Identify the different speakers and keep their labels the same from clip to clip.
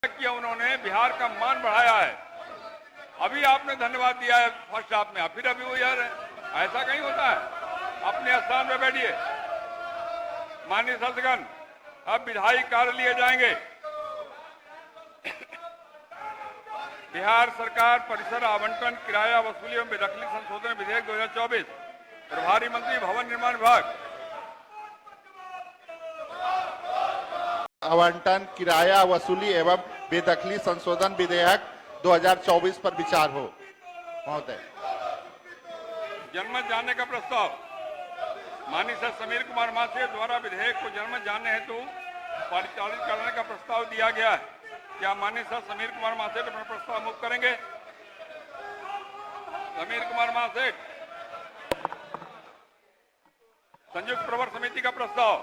Speaker 1: किया उन्होंने, बिहार का मान बढ़ाया है। अभी आपने धन्यवाद दिया है फर्स्ट हाफ में, फिर अभी वो यार ऐसा कहीं होता है। अपने स्थान पर बैठिए। माननीय सदस्यगण, अब विधायी कार्य लिए जाएंगे। बिहार सरकार परिसर आवंटन, किराया वसूली एवं बेदखली संशोधन विधेयक 2024, प्रभारी मंत्री भवन निर्माण विभाग।
Speaker 2: आवंटन, किराया वसूली एवं बेदखली संशोधन विधेयक 2024 पर विचार हो। महोदय,
Speaker 1: जनमत जानने का प्रस्ताव। माननीय सर समीर कुमार महाशय द्वारा विधेयक को जनमत जानने हेतु परिचालित करने का प्रस्ताव दिया गया है। क्या माननीय सर समीर कुमार महाशय अपना प्रस्ताव मुक्त करेंगे? समीर कुमार महाशय। संयुक्त प्रवर समिति का प्रस्ताव।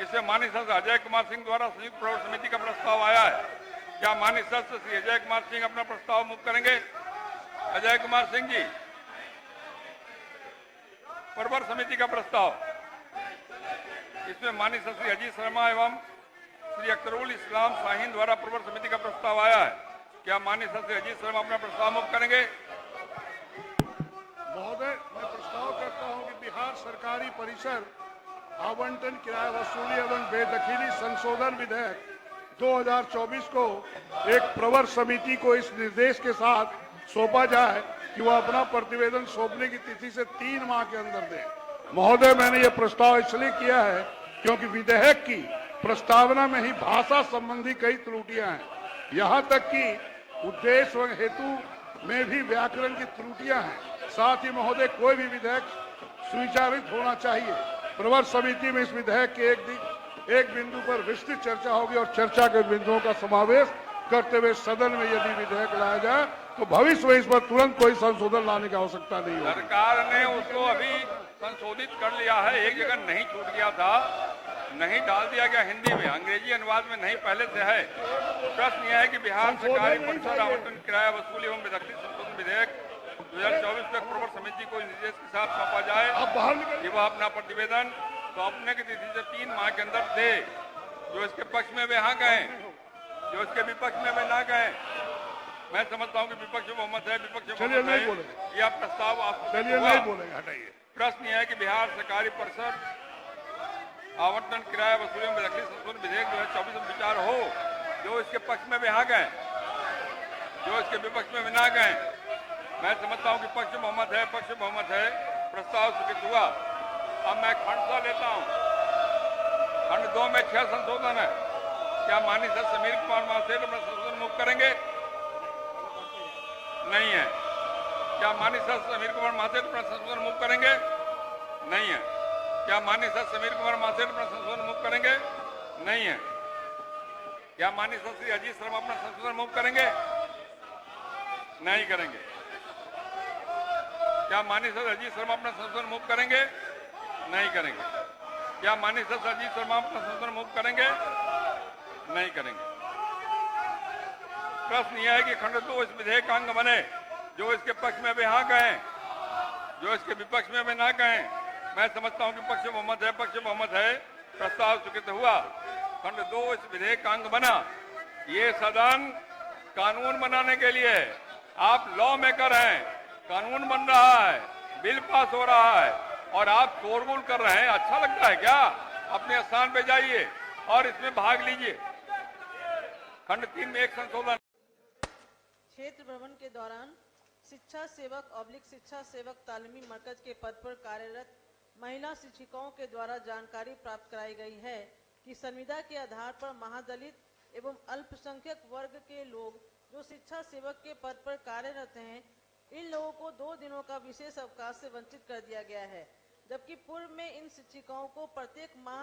Speaker 1: इससे माननीय सदस्य अजय कुमार सिंह द्वारा संयुक्त प्रवर समिति का प्रस्ताव आया है। क्या माननीय सदस्य श्री अजय कुमार सिंह अपना प्रस्ताव मुक्त करेंगे? अजय कुमार सिंह जी। प्रवर समिति का प्रस्ताव। इसमें माननीय सदस्य श्री अजीत शर्मा एवं श्री अख्तरुल इस्लाम शाहीन द्वारा प्रवर समिति का प्रस्ताव आया है। क्या माननीय सदस्य अजीत शर्मा अपना प्रस्ताव मुक्त करेंगे?
Speaker 3: महोदय, मैं प्रस्ताव करता हूं कि बिहार सरकारी परिसर आवंटन, किराया वसूली एवं बेदखली संशोधन विधेयक 2024 को एक प्रवर समिति को इस निर्देश के साथ सौंपा जाए कि वह अपना प्रतिवेदन सौंपने की तिथि से 3 माह के अंदर दे। महोदय, मैंने यह प्रस्ताव इसलिए किया है क्योंकि विधेयक की प्रस्तावना में ही भाषा संबंधी कई त्रुटियां हैं। यहां तक कि उद्देश्य व हेतु में भी व्याकरण की त्रुटियां हैं। साथ ही महोदय, कोई भी विधेयक स्वीकारित होना चाहिए। प्रवर समिति में इस विधेयक के एक बिंदु पर विस्तृत चर्चा होगी और चर्चा के बिंदुओं का समावेश करते हुए सदन में यदि विधेयक लाया जाए तो भविष्य में इस पर तुरंत कोई संशोधन लाने की आवश्यकता नहीं होगी।
Speaker 1: सरकार ने उसको अभी संशोधित कर लिया है। एक जगह नहीं छूट गया था, नहीं डाल दिया गया हिंदी में, अंग्रेजी अनुवाद में नहीं पहले से है। प्रश्न यह है कि बिहार सरकारी परिसर आवंटन, किराया वसूली एवं बेदखली संशोधन विधेयक 2024 तक प्रवर समिति को निर्देश के साथ सौंपा जाए कि वह अपना प्रतिवेदन सौंपने की तिथि से 3 माह के अंदर दे। जो इसके पक्ष में वे हाँ कहें, जो इसके विपक्ष में वे ना कहें। मैं समझता हूं कि विपक्ष बहुमत है, विपक्ष बहुमत है। यह प्रस्ताव आपको
Speaker 3: नहीं बोलेंगे, हटाइए।
Speaker 1: प्रश्न यह है कि बिहार सरकारी परिसर आवंटन, किराया वसूली एवं बेदखली संशोधन विधेयक 2024 में विचार हो। जो इसके पक्ष में वे हाँ कहें, जो इसके विपक्ष में वे ना कहें। मैं समझता हूं कि पक्ष बहुमत है, पक्ष बहुमत है। प्रस्ताव स्वीकृत हुआ। अब मैं खंड 2 लेता हूं। खंड 2 में 6 संशोधन है। क्या माननीय सर समीर कुमार महाशय अपना संशोधन मुक्त करेंगे? नहीं है। क्या माननीय सर समीर कुमार महाशय अपना संशोधन मुक्त करेंगे? नहीं है। क्या माननीय सर समीर कुमार महाशय अपना संशोधन मुक्त करेंगे? नहीं है। क्या माननीय सर श्री अजीत शर्मा अपना संशोधन मुक्त करेंगे? नहीं करेंगे। क्या माननीय सर अजीत शर्मा अपना संशोधन मुक्त करेंगे? नहीं करेंगे। क्या माननीय सर अजीत शर्मा अपना संशोधन मुक्त करेंगे? नहीं करेंगे। प्रश्न यह है कि खंड 2 इस विधेयक का अंग बने। जो इसके पक्ष में वे हाँ कहें, जो इसके विपक्ष में वे ना कहें। मैं समझता हूं कि पक्ष बहुमत है, पक्ष बहुमत है। प्रस्ताव स्वीकृत हुआ। खंड 2 इस विधेयक का अंग बना। ये सदन कानून बनाने के लिए, आप लॉ मेकर हैं, कानून बन रहा है, बिल पास हो रहा है और आप शोरगुल कर रहे हैं। अच्छा लगता है क्या? अपने स्थान पे जाइए और इसमें भाग लीजिए। खंड 3 में एक संशोधन।
Speaker 4: क्षेत्र भ्रमण के दौरान शिक्षा सेवक / शिक्षा सेवक तालीमी मरकज के पद पर कार्यरत महिला शिक्षिकाओं के द्वारा जानकारी प्राप्त कराई गई है कि संविदा के आधार पर महादलित एवं अल्पसंख्यक वर्ग के लोग जो शिक्षा सेवक के पद पर कार्यरत हैं, इन लोगों को 2 दिनों का विशेष अवकाश से वंचित कर दिया गया है। जबकि पूर्व में इन शिक्षिकाओं को प्रत्येक माह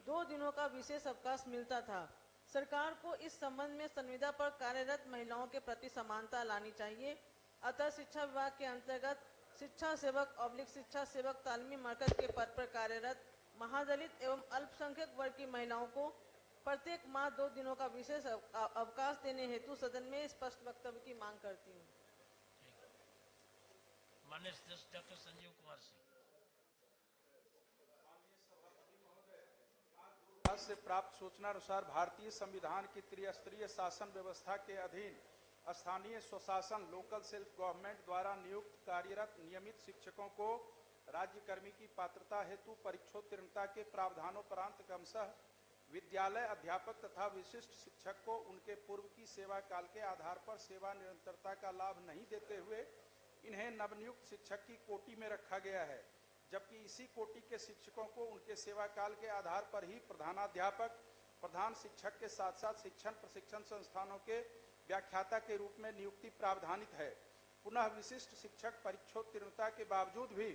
Speaker 4: 2 दिनों का विशेष अवकाश मिलता था। सरकार को इस संबंध में संविदा पर कार्यरत महिलाओं के प्रति समानता लानी चाहिए। अतः शिक्षा विभाग के अंतर्गत शिक्षा सेवक / शिक्षा सेवक तालीमी मरकज के पद पर कार्यरत महादलित एवं अल्पसंख्यक वर्ग की महिलाओं को प्रत्येक माह 2 दिनों का विशेष अवकाश देने हेतु सदन में स्पष्ट वक्तव्य की मांग करती हूँ।
Speaker 5: माननीय सदस्य डॉक्टर संजीव कुमार सिंह। इतिहास से प्राप्त सूचनानुसार भारतीय संविधान की त्रिस्तरीय शासन व्यवस्था के अधीन स्थानीय स्वशासन लोकल सेल्फ गवर्नमेंट द्वारा नियुक्त कार्यरत नियमित शिक्षकों को राज्य कर्मी की पात्रता हेतु परीक्षोत्तीर्णता के प्रावधानोपरांत क्रमशः विद्यालय अध्यापक तथा विशिष्ट शिक्षक को उनके पूर्व की सेवा काल के आधार पर सेवा निरंतरता का लाभ नहीं देते हुए इन्हें नवनियुक्त शिक्षक की कोटि में रखा गया है, जबकि इसी कोटि के शिक्षकों को उनके सेवा काल के आधार पर ही प्रधानाध्यापक प्रधान शिक्षक के साथ साथ शिक्षण प्रशिक्षण संस्थानों के व्याख्याता के रूप में नियुक्ति प्रावधानित है। पुनः विशिष्ट शिक्षक परीक्षोत्तीर्णता के बावजूद भी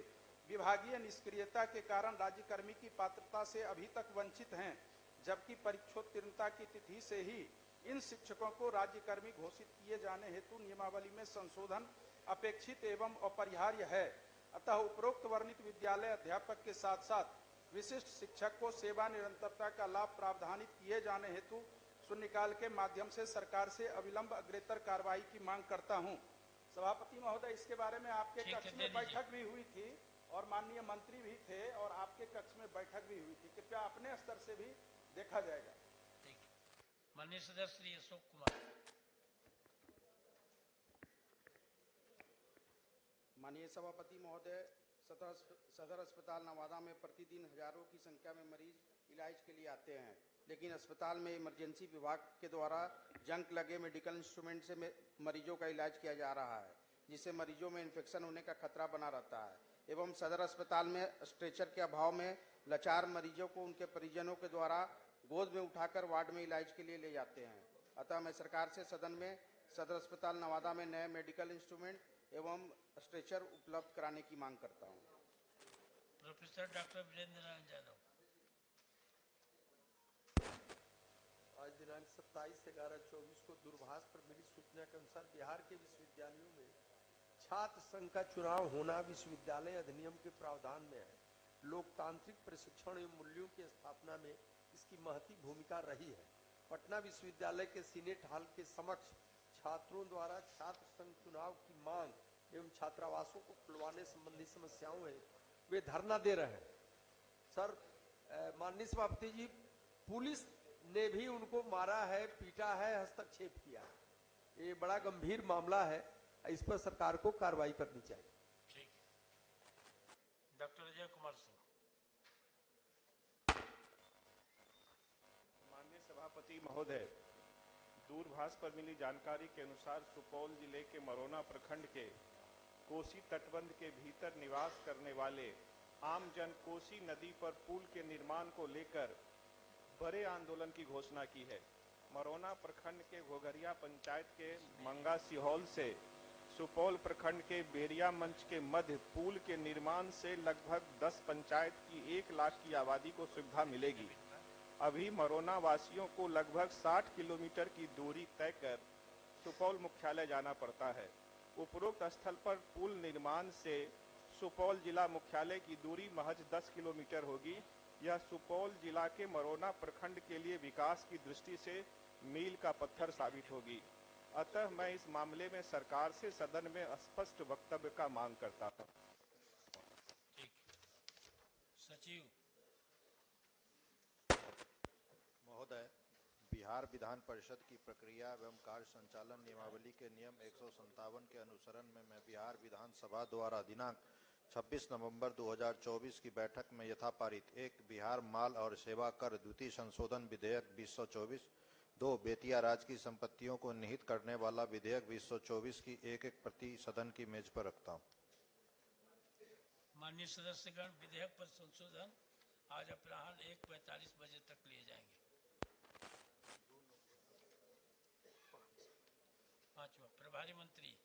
Speaker 5: विभागीय निष्क्रियता के कारण राज्यकर्मी की पात्रता से अभी तक वंचित हैं, जबकि परीक्षोत्तीर्णता की तिथि से ही इन शिक्षकों को राज्यकर्मी घोषित किए जाने हेतु नियमावली में संशोधन अपेक्षित एवं अपरिहार्य है। अतः उपरोक्त वर्णित विद्यालय अध्यापक के साथ साथ विशिष्ट शिक्षक को सेवा निरंतरता का लाभ प्रावधानित किए जाने हेतु शून्यकाल के माध्यम से सरकार से अविलंब अग्रेतर कार्रवाई की मांग करता हूं। सभापति महोदय, इसके बारे में आपके कक्ष में बैठक भी हुई थी और माननीय मंत्री भी थे और आपके कक्ष में बैठक भी हुई थी। कृपया अपने स्तर से भी देखा जाएगा।
Speaker 6: माननीय सदस्य श्री अशोक कुमार।
Speaker 7: माननीय सभापति महोदय, सदर अस्पताल नवादा में प्रतिदिन हजारों की संख्या में मरीज इलाज के लिए आते हैं, लेकिन अस्पताल में इमरजेंसी विभाग के द्वारा जंक लगे मेडिकल इंस्ट्रूमेंट से मरीजों का इलाज किया जा रहा है, जिससे मरीजों में इन्फेक्शन होने का खतरा बना रहता है एवं सदर अस्पताल में स्ट्रेचर के अभाव में लाचार मरीजों को उनके परिजनों के द्वारा गोद में उठाकर वार्ड में इलाज के लिए ले जाते हैं। अतः मैं सरकार से सदन में सदर अस्पताल नवादा में नए मेडिकल इंस्ट्रूमेंट एवं स्ट्रेचर उपलब्ध कराने की मांग करता हूं।
Speaker 6: Professor doctor Virendra Narayan Yadav.
Speaker 8: आज दिनांक 27/11/24 को दूरभाष पर मिली सूचना के अनुसार बिहार के विश्वविद्यालयों में छात्र संघ का चुनाव होना विश्वविद्यालय अधिनियम के प्रावधान में है। लोकतांत्रिक प्रशिक्षण एवं मूल्यों की स्थापना में इसकी महती भूमिका रही है। पटना विश्वविद्यालय के सीनेट हॉल के समक्ष छात्रों द्वारा छात्र संघ चुनाव की मांग एवं छात्रावासों को खुलवाने संबंधी समस्याओं है वे धरना दे रहे हैं। सर, माननीय सभापति जी, पुलिस ने भी उनको मारा है, पीटा है, हस्तक्षेप किया है। ये बड़ा गंभीर मामला है, इस पर सरकार को कार्रवाई करनी चाहिए।
Speaker 6: ठीक। डॉक्टर अजय कुमार सिंह।
Speaker 9: माननीय सभापति महोदय, दूरभाष पर मिली जानकारी के अनुसार सुपौल जिले के मरोना प्रखंड के कोसी तटबंध के भीतर निवास करने वाले आमजन कोसी नदी पर पुल के निर्माण को लेकर बड़े आंदोलन की घोषणा की है। मरोना प्रखंड के घोघरिया पंचायत के मंगा सिहौल से सुपौल प्रखंड के बेरिया मंच के मध्य पुल के निर्माण से लगभग 10 पंचायत की 1 लाख की आबादी को सुविधा मिलेगी। अभी मरोना वासियों को लगभग 60 किलोमीटर की दूरी तय कर सुपौल मुख्यालय जाना पड़ता है। उपरोक्त स्थल पर पुल निर्माण से सुपौल जिला मुख्यालय की दूरी महज 10 किलोमीटर होगी। यह सुपौल जिला के मरोना प्रखंड के लिए विकास की दृष्टि से मील का पत्थर साबित होगी। अतः मैं इस मामले में सरकार से सदन में स्पष्ट वक्तव्य का मांग करता हूं।
Speaker 6: ठीक। सचिव
Speaker 10: महोदय, बिहार विधान परिषद की प्रक्रिया एवं कार्य संचालन नियमावली के नियम 157 के अनुसरण में मैं बिहार विधानसभा द्वारा दिनांक 26 नवंबर 2024 की बैठक में यथापारित एक बिहार माल और सेवा कर द्वितीय संशोधन विधेयक 2024, 2 बेतिया राज्य की संपत्तियों को निहित करने वाला विधेयक 2024 की एक प्रति सदन की मेज पर रखता हूं।
Speaker 6: माननीय सदस्यगण, विधेयक पर संशोधन आज अपराह्न 1:45 बजे तक लिए जाएंगे। 5वां प्रभारी मंत्री।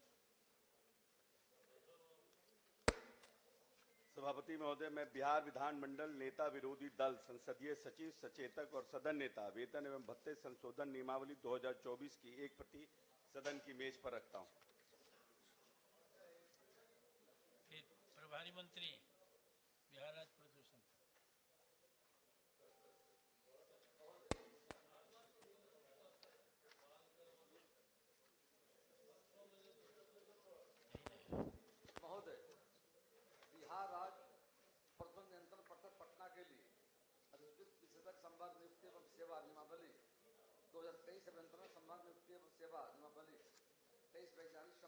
Speaker 11: सभापति महोदय, मैं बिहार विधानमंडल नेता विरोधी दल संसदीय सचिव सचेतक और सदन नेता वेतन एवं भत्ते संशोधन नियमावली 2024 की एक प्रति सदन की मेज पर रखता हूं।
Speaker 6: फिर प्रभारी मंत्री बिहार राज्य प्रदूषण।
Speaker 8: महोदय, बिहार राज्य प्रदूषण नियंत्रण परिषद पटना के लिए अधिसूचित संवर्ग नियुक्ति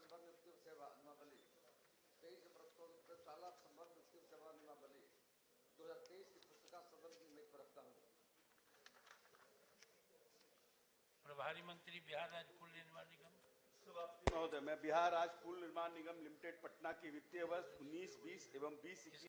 Speaker 12: समग्र व्यक्ति सेवा नियमावली 23 प्रस्तुत प्रयोगशाला समग्र व्यक्ति सेवा नियमावली 2023 की पुस्तिका सदन की मेज पर रखता हूँ।
Speaker 6: प्रभारी मंत्री बिहार राज्य पुल निर्माण निगम।
Speaker 11: महोदय, मैं बिहार राज्य पुल निर्माण निगम लिमिटेड पटना की वित्तीय वर्ष 19-20 एवं 20-21